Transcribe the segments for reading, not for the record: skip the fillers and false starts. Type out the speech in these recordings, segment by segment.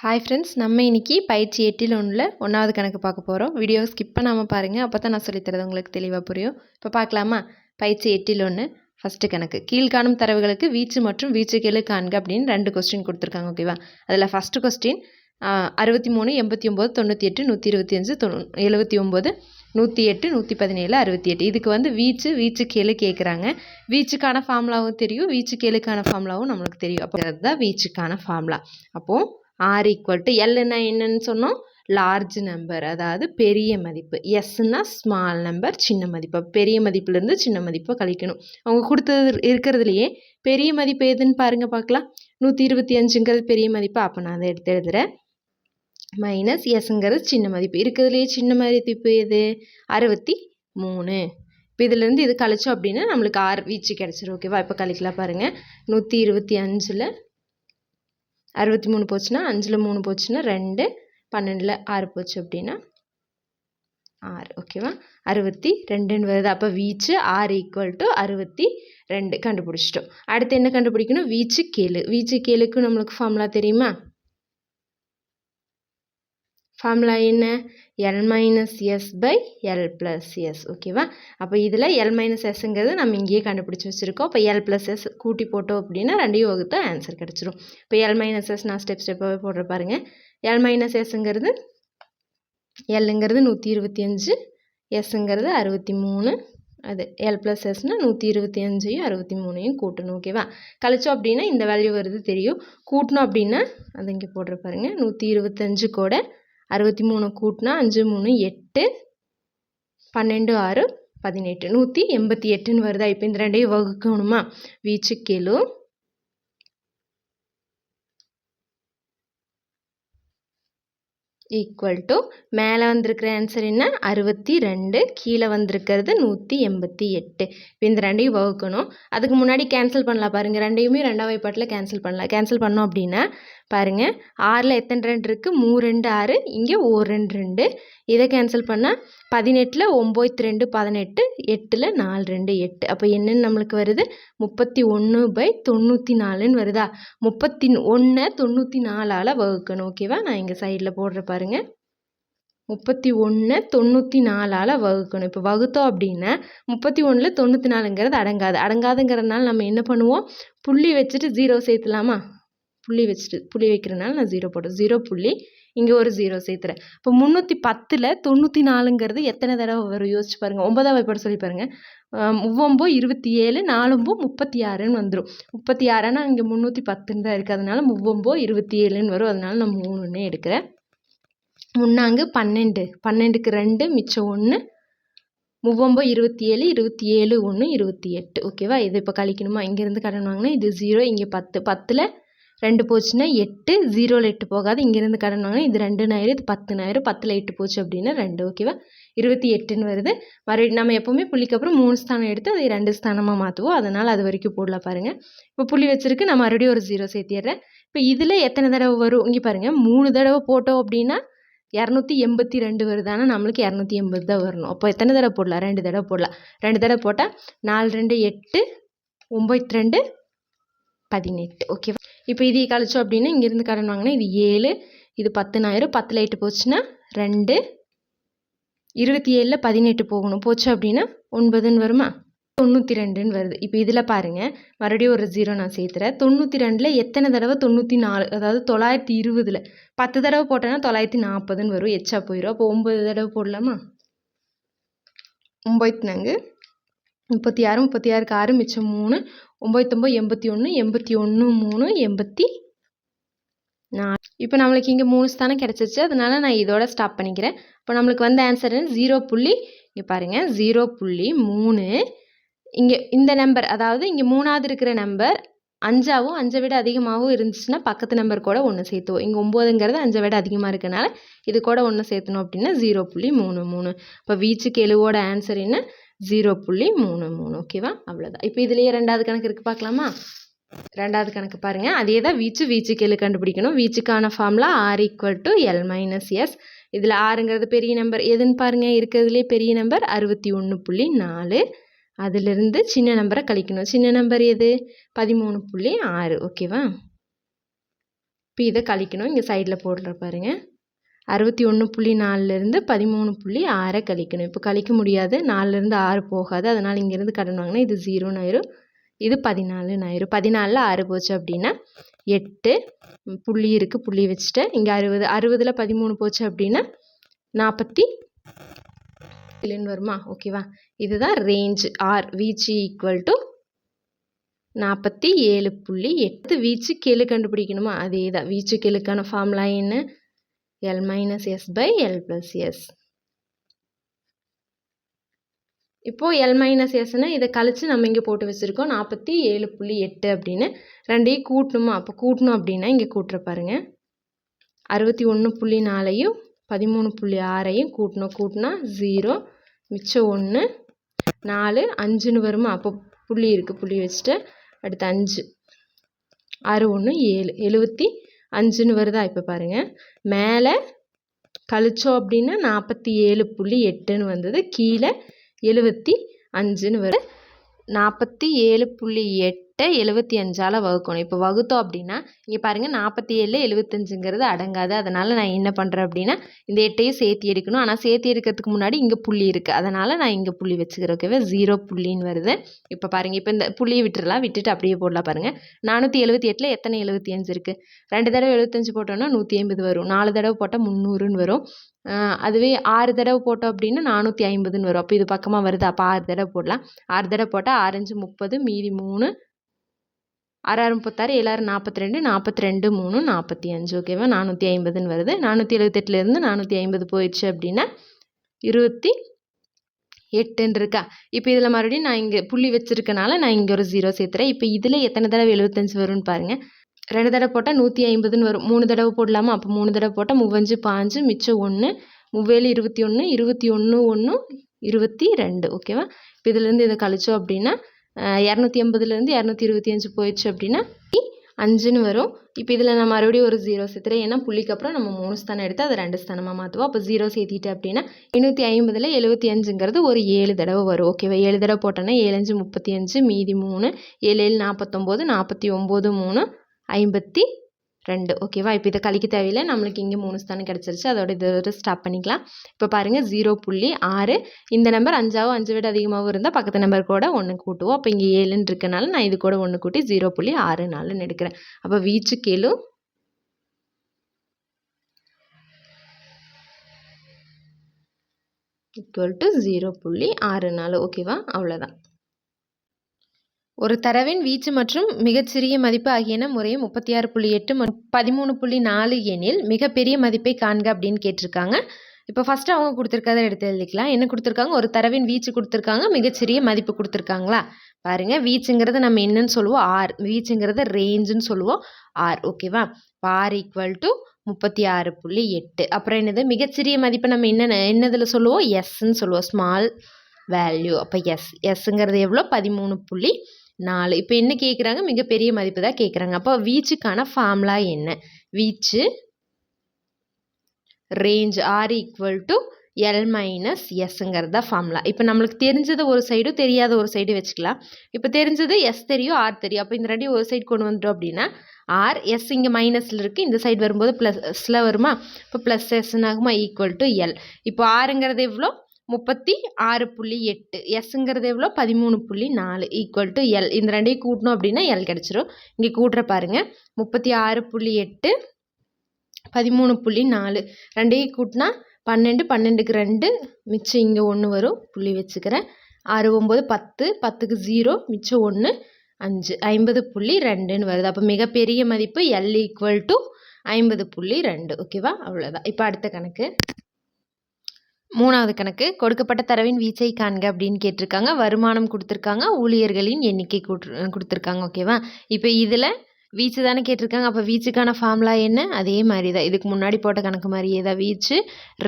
Hi friends, நம்ம இன்னைக்கு பயிற்சி 8ல் 1ல் 1வது கணக்கு பார்க்க போகிறோம். வீடியோ ஸ்கிப் பண்ணாமல் பாருங்கள், அப்போ தான் நான் சொல்லித்தரது உங்களுக்கு தெளிவாக புரியும். இப்போ பார்க்கலாமா? பயிற்சி 8ல் 1 ஃபஸ்ட்டு கணக்கு. கீழ்காணும் தரவுகளுக்கு வீச்சு மற்றும் வீச்சுக்கெழு காண்க அப்படின்னு 2 கொஸ்டின் கொடுத்துருக்காங்க. ஓகேவா? அதில் ஃபஸ்ட்டு கொஸ்டின் 63, 89, 98, 125, 79, 108, 117, 68. இதுக்கு வீச்சுக்கெழு கேட்குறாங்க. வீச்சுக்கான ஃபார்முலாவும் தெரியும், வீச்சுக்கெழுக்கான ஃபார்முலாவும் நம்மளுக்கு தெரியும். அப்போ அதுதான் வீச்சுக்கான ஃபார்முலா. அப்போது R = Lன்னா என்னன்னு சொன்னோம்? லார்ஜ் நம்பர், அதாவது பெரிய மதிப்பு. Sன்னா ஸ்மால் நம்பர், சின்ன மதிப்பு. பெரிய மதிப்புலேருந்து சின்ன மதிப்பை கழிக்கணும். அவங்க கொடுத்தது இருக்கிறதுலையே பெரிய மதிப்பு எதுன்னு பாருங்க பார்க்கலாம். 125ங்கிறது பெரிய மதிப்பு, அப்போ நான் அதை எடுத்து எழுதுகிறேன். மைனஸ் Sங்கிறது சின்ன மதிப்பு. இருக்கிறதுலையே சின்ன மதிப்பு எது? 63. இப்போ இதுலேருந்து இது கழிச்சோம் அப்படின்னா நம்மளுக்கு R வீச்சு கிடச்சிரும். ஓகேவா? இப்போ கழிக்கலாம் பாருங்கள். 125ல் 63 போச்சுன்னா, 5ல் 3 போச்சுன்னா 2, 12ல் 6 போச்சு அப்படின்னா 6. ஓகேவா? 62ன்னு வருது. அப்போ வீச்சு R = 62 கண்டுபிடிச்சிட்டோம். அடுத்து என்ன கண்டுபிடிக்கணும்? வீச்சுக்கெழு. வீச்சுக்கெழுக்கு நம்மளுக்கு ஃபார்முலா தெரியுமா? ஃபார்முலா என்ன? L-S/L+S. ஓகேவா? அப்போ இதில் L-Sங்கிறது நம்ம இங்கேயே கண்டுபிடிச்சி வச்சுருக்கோம். இப்போ L+S கூட்டி போட்டோம் அப்படின்னா 2ஐயும் வகுத்தா ஆன்சர் கிடச்சிரும். இப்போ L-S நான் ஸ்டெப்பாகவே போடுற பாருங்க. L-Sங்கிறது Lங்கிறது 125, Sங்கிறது 63. அது L+Sனா 125ஐயும் 63ஐயும் கூட்டணும். ஓகேவா? கழிச்சோம் அப்படின்னா இந்த வேல்யூ வருது தெரியும். கூட்டணும் அப்படின்னா அது இங்கே போடுற பாருங்க. 125 கூட 63 கூட்டினா 5 3 8, 12 6 18, 188ன்னு வருதா? இப்போ இந்த 2ஐயும் வகுக்கணுமா? வீச்சுக்கெழு ஈக்குவல் மேலே வந்திருக்கிற ஆன்சர் என்ன? 62. கீழே வந்திருக்கிறது 188. இப்போ இந்த 2ஐயும் வகுக்கணும். அதுக்கு முன்னாடி கேன்சல் பண்ணலாம் பாருங்கள். 2ஐயுமே 2ஆம் வாய்ப்பாட்டில் கேன்சல் பண்ணலாம். கேன்சல் பண்ணோம் அப்படின்னா பாருங்கள், 6ல் எத்தனை 2 இருக்குது? 3 2 6, இங்கே 1 2 2. இதை கேன்சல் பண்ணால் 18ல் 9 2 18, 8ல் 4 2 8. அப்போ என்னன்னு நம்மளுக்கு வருது? 31/94ன்னு வருதா? 31 94ஆல் வகுக்கணும். ஓகேவா? நான் இங்கே சைடில் போடுற பாருங்க. 31 94ஆல் வகுக்கணும். இப்போ வகுத்தோம் அப்படின்னா 31ல் 94ங்கிறது அடங்காதுங்கிறதுனால நம்ம என்ன பண்ணுவோம்? புள்ளி வச்சுட்டு 0 சேர்த்துலாமா? புள்ளி வைக்கிறனால நான் 0 போட்டேன். 0 புள்ளி, இங்கே ஒரு 0 சேர்த்துறேன். இப்போ 310ல் 94ங்கிறது எத்தனை தடவை வரும்? யோசிச்சு பாருங்கள். 9ஆம் வாய்ப்பாடு சொல்லி பாருங்கள். 9 27, 4 36ன்னு வந்துடும். 36னா இங்கே 310ன்னு தான் இருக்குது, அதனால 9 27ன்னு வரும். அதனால நான் 3ன்னு எடுக்கிறேன். 3 12, 12க்கு 2 மிச்சம் 1, 9 27, 27 1 28. ஓகேவா? இது இப்போ கழிக்கணுமா? இங்கேருந்து கடன் வாங்கினா இது 0, இங்கே 10, 10ல் 2 போச்சுன்னா 8, 0ல் 8 போகாது. இங்கேருந்து கடன் வாங்கினா இது 2 ஆயிரும், இது 10 ஆயிரும். 10ல் 8 போச்சு அப்படின்னா 2. ஓகேவா? 28ன்னு வருது. நம்ம எப்போவுமே புள்ளிக்கு அப்புறம் 3 ஸ்தானம் எடுத்து அதை 2 ஸ்தானமாக மாற்றுவோம். அதனால் அது வரைக்கும் போடலாம் பாருங்கள். இப்போ புள்ளி வச்சிருக்கு, நான் மறுபடியும் ஒரு 0 சேர்த்திடுறேன். இப்போ இதில் எத்தனை தடவை வரும்? இங்கே பாருங்கள், 3 தடவை போட்டோம் அப்படின்னா 282 வருது. ஆனால் நம்மளுக்கு 280 தான் வரணும். அப்போ எத்தனை தடவை போடலாம்? 2 தடவை போடலாம். 2 தடவை போட்டால் 4 2 8, 9 2 18. ஓகேவா? இப்போ இதை கழிச்சோம் அப்படின்னா இங்கேருந்து கடன் வாங்கினா இது 7, இது 10 ஆயிரும். 10ல் 8 போச்சுன்னா 2, 27ல் 18 போகணும். போச்சு அப்படின்னா 9ன்னு வருமா? 92ன்னு வருது. இப்போ இதில் பாருங்கள், மறுபடியும் ஒரு 0 நான் சேர்த்துறேன். 92ல் எத்தனை தடவை? 94, அதாவது 920ல் 10 தடவை போட்டோன்னா 940ன்னு வரும். எச்சா போயிடும். அப்போ 9 தடவை போடலாமா? 9 4 36, 36க்கு 6 மிச்சம் 3, 9 9 81, 81 3 84. இப்போ நம்மளுக்கு இங்கே 3 ஸ்தானம் கிடச்சிச்சு. அதனால நான் இதோட ஸ்டாப் பண்ணிக்கிறேன். இப்போ நம்மளுக்கு வந்த ஆன்சர் 0. இங்கே பாருங்கள், 0.3. இங்கே இந்த நம்பர், அதாவது இங்கே 3வது இருக்கிற நம்பர் 5ஆகவும் 5ஐ விட அதிகமாகவும் இருந்துச்சுன்னா பக்கத்து நம்பர் கூட 1 சேர்த்துவோம். இங்கே 9ங்கிறது 5ஐ விட அதிகமாக இருக்கனால இது கூட 1 சேர்த்தணும் அப்படின்னா 0.33. இப்போ வீச்சுக்கெழுவோட ஆன்சர் என்ன? 0.33. ஓகேவா? அவ்வளோதான். இப்போ இதுலேயே 2வது கணக்கு இருக்குது, பார்க்கலாமா? 2வது கணக்கு பாருங்கள். அதே தான் வீச்சுக்கெழு கண்டுபிடிக்கணும். வீச்சுக்கான ஃபார்முலா R = L-S. இதில் Rங்கிறது பெரிய நம்பர் எதுன்னு பாருங்கள். இருக்கிறதுலே பெரிய நம்பர் 61.4. அதிலிருந்து சின்ன நம்பரை கழிக்கணும். சின்ன நம்பர் எது? 13.6. ஓகேவா? இப்போ இதை கழிக்கணும். இங்கே சைடில் போடுற பாருங்கள். 61.4லேருந்து 13.6 கழிக்கணும். இப்போ கழிக்க முடியாது, 4லேருந்து 6 போகாது, அதனால் இங்கேருந்து கடன் வாங்கினா இது 0ன்னு ஆயிரும், இது 14ன்னு ஆயிரும். 14ல் 6 போச்சு அப்படின்னா 8, புள்ளி இருக்குது, புள்ளி வச்சுட்டேன். இங்கே 60, 60ல் 13 போச்சு அப்படின்னா 47ன்னு வருமா? ஓகேவா? இதுதான் ரேஞ்ச் ஆர். வீச்சு ஈக்குவல் டு 47.8. வீச்சு கெழு கண்டுபிடிக்கணுமா? அதே தான். வீச்சு கெழுக்கான ஃபார்முலா என்ன? L minus S by L plus S. இப்போது L minus Sனா இதை கழித்து நம்ம இங்கே போட்டு வச்சுருக்கோம் 47.8 அப்படின்னு. ரெண்டையும் கூட்டணுமா? அப்போ கூட்டணும் அப்படின்னா இங்கே கூட்டுற பாருங்க. 61.4ஐயும் 13.6ஐயும் கூட்டணும். கூட்டினா 0, மிச்சம் 1, 4, 5ன்னு வருமா? அப்போ புள்ளி இருக்குது, புள்ளி வச்சுட்டு அடுத்து 5, 6, 1, 7, 75ன்னு வருதா? இப்போ பாருங்கள், மேலே கழிச்சோம் அப்படின்னா 47.8ன்னு வந்தது, கீழே 75ன்னு வருது. 47.8 75ஆல் வகுக்கணும். இப்போ வகுத்தோம் அப்படின்னா இங்கே பாருங்கள், 47 75ங்கிறது அடங்காது. அதனால் நான் என்ன பண்ணுறேன் அப்படின்னா இந்த 8ஐயும் சேர்த்து எடுக்கணும். ஆனால் சேர்த்து எடுக்கிறதுக்கு முன்னாடி இங்கே புள்ளி இருக்குது, அதனால் நான் இங்கே புள்ளி வச்சுக்கிறேன். ஓகேவா? 0 புள்ளின்னு வருது. இப்போ பாருங்கள், இப்போ இந்த புள்ளியை விட்டுடலாம், விட்டுட்டு அப்படியே போடலாம். பாருங்கள், 478ல் எத்தனை 75 இருக்குது? 2 தடவை 75 போட்டோன்னா 150 வரும். 4 தடவை போட்டால் 300ன்னு வரும். அதுவே 6 தடவை போட்டோம் அப்படின்னா 450ன்னு வரும். அப்போ இது பக்கமாக வருது. அப்போ 6 தடவை போடலாம். 6 தடவை போட்டால் 6 5 30, மீதி 3, 6 6 36, 7 6 42, 42 3 45. ஓகேவா? 450ன்னு வருது. 478லேருந்து 450 போயிடுச்சு அப்படின்னா 28ன்னு இருக்கா? இப்போ இதில் மறுபடியும் நான் இங்கே புள்ளி வச்சுருக்கனால நான் இங்கே ஒரு 0 சேர்த்துறேன். இப்போ இதில் எத்தனை தடவை 75 வரும்னு பாருங்கள். 2 தடவை போட்டால் 150ன்னு வரும். 3 தடவை போடலாமா? அப்போ 3 தடவை போட்டால் 3 5 மிச்சம் 1, 3 21, 21 1 22. ஓகேவா? இப்போ இதுலேருந்து இதை கழிச்சோம் அப்படின்னா 280லேருந்து 225 போயிடுச்சு அப்படின்னா 5ன்னு வரும். இப்போ இதில் நான் மறுபடியும் ஒரு 0 சேர்த்துறேன். ஏன்னா புள்ளிக்கு அப்புறம் நம்ம 3 ஸ்தானம் எடுத்து அதை 2 ஸ்தானமாக மாற்றுவோம். அப்போ 0 சேர்த்திட்டு அப்படின்னா 250ல் 75ங்கிறது ஒரு 7 தடவை வரும். ஓகேவா? 7 தடவை போட்டோன்னா 7 5 35, மீதி 3, 7 7 49, 49 3 52. ஓகேவா? இப்போ இதை கழிக்க தேவையில்லை, நம்மளுக்கு இங்கே 3 ஸ்தானம் கிடச்சிருச்சு. அதோட இதை ஸ்டாப் பண்ணிக்கலாம். இப்போ பாருங்கள், 0.6. இந்த நம்பர் 5ஆவோ 5 விட அதிகமாகவும் இருந்தால் பக்கத்து நம்பர் கூட 1 கூட்டுவோம். அப்போ இங்கே 7ன்னு இருக்கனால நான் இது கூட 1 கூட்டி 0.64ன்னு எடுக்கிறேன். அப்போ வீச்சு கெழு ஈக்குவல் டு 0.64. ஓகேவா? அவ்வளோதான். ஒரு தரவின் வீச்சு மற்றும் மிகச்சிறிய மதிப்பு ஆகியன முறையும் 36.8 மற்றும் 13.4 எனில் மிகப்பெரிய மதிப்பை காண்க அப்படின்னு கேட்டிருக்காங்க. இப்போ ஃபஸ்ட்டு அவங்க கொடுத்துருக்கதை எடுத்து எழுதிக்கலாம். என்ன கொடுத்துருக்காங்க? ஒரு தரவின் வீச்சு கொடுத்துருக்காங்க, மிகச்சிறிய மதிப்பு கொடுத்துருக்காங்களா? பாருங்கள், வீச்சுங்கிறது நம்ம என்னன்னு சொல்லுவோம்? ஆர். வீச்சுங்கிறது ரேஞ்சுன்னு சொல்லுவோம், ஆர். ஓகேவா? R equal to 36.8. அப்புறம் என்னது? மிகச்சிறிய மதிப்பை நம்ம என்னதில் சொல்லுவோம்? எஸ்ன்னு சொல்லுவோம், ஸ்மால் வேல்யூ. அப்போ எஸ்ங்கிறது எவ்வளோ? 13.4. இப்போ என்ன கேட்குறாங்க? மிகப்பெரிய மதிப்பு தான் கேட்குறாங்க. அப்போ வீச்சுக்கான ஃபார்முலா என்ன? வீச்சு range R equal to L minus எஸ்ங்கிறது தான் ஃபார்முலா. இப்போ நம்மளுக்கு தெரிஞ்சது ஒரு சைடும் தெரியாத ஒரு சைடு வச்சுக்கலாம். இப்போ தெரிஞ்சது எஸ் தெரியும், ஆர் தெரியும். அப்போ இந்த ரெண்டையும் ஒரு சைடு கொண்டு வந்துட்டோம் அப்படின்னா ஆர், எஸ் இங்கே மைனஸில் இருக்குது, இந்த சைடு வரும்போது ப்ளஸில் வருமா? இப்போ ப்ளஸ் எஸ்ன்னு ஆகுமா? Equal to L. இப்போ ஆருங்கிறது எவ்வளோ? 36.8. எஸ்ங்கிறது எவ்வளோ? 13.4 ஈக்குவல் டு எல். இந்த ரெண்டையும் கூட்டணும் அப்படின்னா எல் கிடச்சிரும். இங்கே கூட்டுற பாருங்கள், 36.8 13.4 ரெண்டையும் கூட்டினா 12, 12க்கு 2, மிச்சம் இங்கே 1 வரும், புள்ளி வச்சுக்கிறேன். 6 9 10, 10க்கு 0, மிச்சம் 1 5, 50.2ன்னு வருது. அப்போ மிகப்பெரிய மதிப்பு எல் ஈக்குவல் டு 50.2. ஓகேவா? அவ்வளோதான். இப்போ அடுத்த கணக்கு, 3வது கணக்கு. கொடுக்கப்பட்ட தரவின் வீச்சை காண்க அப்படின்னு கேட்டிருக்காங்க. வருமானம் கொடுத்துருக்காங்க, ஊழியர்களின் எண்ணிக்கை கொடுத்துருக்காங்க. ஓகேவா? இப்போ இதில் வீச்சு தானே கேட்டிருக்காங்க. அப்போ வீச்சுக்கான ஃபார்முலா என்ன? அதே மாதிரி தான், இதுக்கு முன்னாடி போட்ட கணக்கு மாதிரியே தான். வீச்சு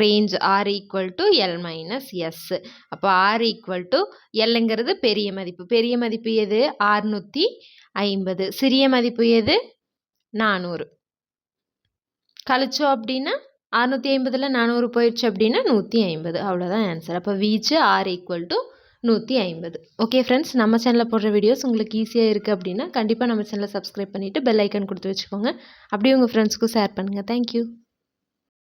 range R equal to L minus S. அப்போ ஆர் ஈக்குவல் டு எல்லுங்கிறது பெரிய மதிப்பு. பெரிய மதிப்பு எது? 650. சிறிய மதிப்பு எது? 400. கழிச்சோம் அப்படின்னா 650ல் 400 போயிடுச்சு அப்படின்னா 150. அவ்வளோதான் ஆன்சர். அப்போ வீச்சு R equal to 150. Okay friends, நம்ம சேனலில் போடுற வீடியோஸ் உங்களுக்கு ஈஸியாக இருக்குது அப்படின்னா கண்டிப்பாக நம்ம சேனலை சப்ஸ்கிரைப் பண்ணிவிட்டு பெல் ஐக்கன் கொடுத்து வச்சுக்கோங்க. அப்படியே உங்கள் ஃப்ரெண்ட்ஸ்க்கும் ஷேர் பண்ணுங்கள். தேங்க்யூ.